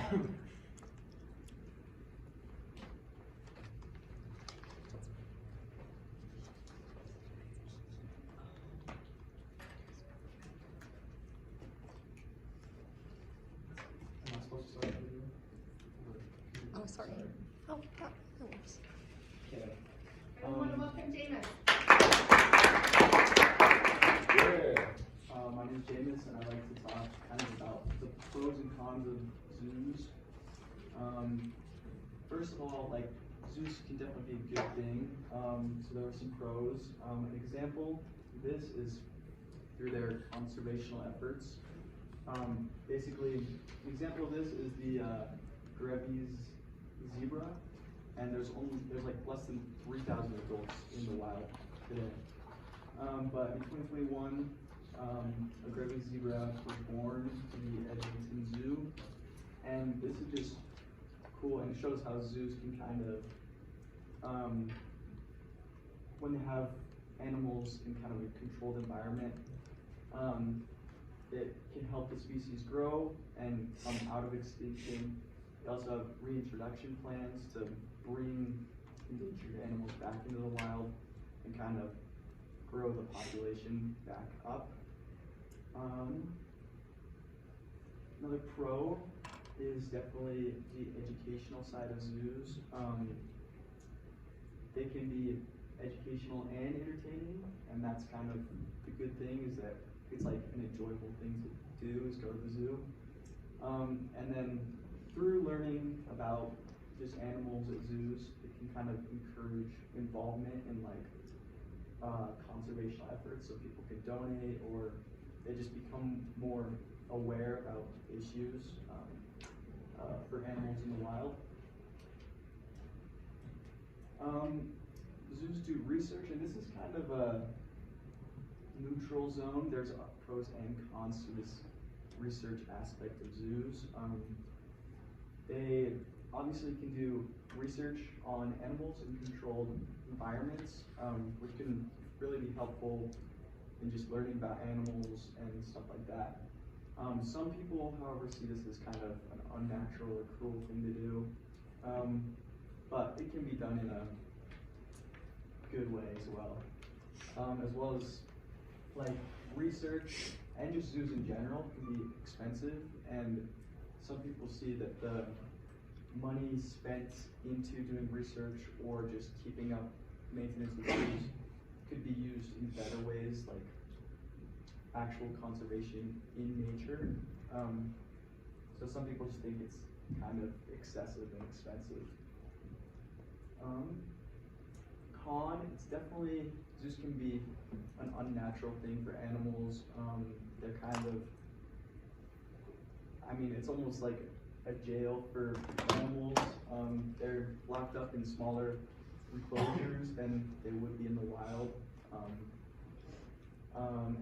Am I supposed to start the video? Oh, sorry. Oh, that works. Okay. Everyone welcome Jameis. My name is Jameis, and I like to talk kind of about the pros and cons of zoos. First of all, like, zoos can definitely be a good thing. So there are some pros. An example of this is through their conservational efforts. Basically, an example of this is the Grebbe's zebra, and there's like less than 3,000 adults in the wild today. But in 2021, a Grebbe's zebra was born in the Edmonton Zoo, and this is just cool, and it shows how zoos can kind of, when they have animals in kind of a controlled environment, it can help the species grow and come out of extinction. They also have reintroduction plans to bring endangered animals back into the wild and kind of grow the population back up. Another pro is definitely the educational side of zoos. They can be educational and entertaining, and that's kind of the good thing, is that it's like an enjoyable thing to do, is go to the zoo. And then through learning about just animals at zoos, it can kind of encourage involvement in like conservation efforts, so people can donate, or they just become more aware about issues for animals in the wild. Zoos do research, and this is kind of a neutral zone. There's pros and cons to this research aspect of zoos. They obviously can do research on animals in controlled environments, which can really be helpful in just learning about animals and stuff like that. Some people, however, see this as kind of an unnatural or cruel thing to do, but it can be done in a good way as well as like research and just zoos in general can be expensive, and some people see that the money spent into doing research or just keeping up maintenance of zoos could be used in better ways, like actual conservation in nature. So some people just think it's kind of excessive and expensive. Con, it's definitely, zoos can be an unnatural thing for animals. They're kind of, I mean, it's almost like a jail for animals. They're locked up in smaller enclosures than they would be in the wild.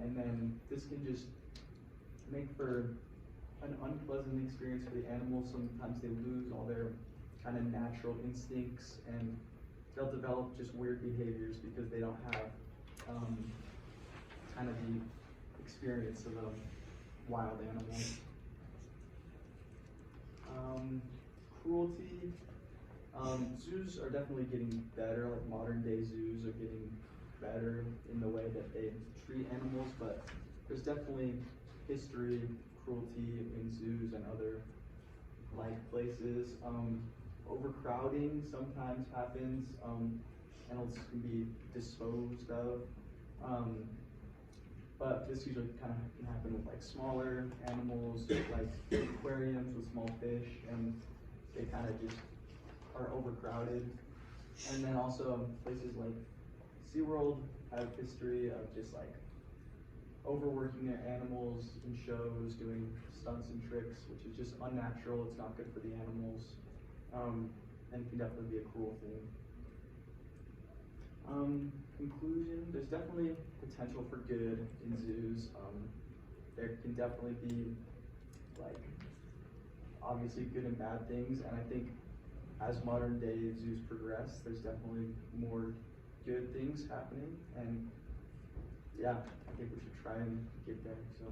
And then this can just make for an unpleasant experience for the animals. Sometimes they lose all their kind of natural instincts, and they'll develop just weird behaviors because they don't have kind of the experience of a wild animal. Cruelty. Zoos are definitely getting better, like modern day zoos are getting better in the way that they treat animals, but there's definitely history of cruelty in zoos and other like places. Overcrowding sometimes happens. Animals can be disposed of. But this usually kind of can happen with like smaller animals, like aquariums with small fish, and they kind of just are overcrowded. And then also places like SeaWorld have history of just like overworking their animals in shows, doing stunts and tricks, which is just unnatural. It's not good for the animals, and it can definitely be a cruel thing. Conclusion, there's definitely potential for good in zoos. There can definitely be like obviously good and bad things, and I think as modern day zoos progress, there's definitely more good things happening, and yeah, I think we should try and get there. So.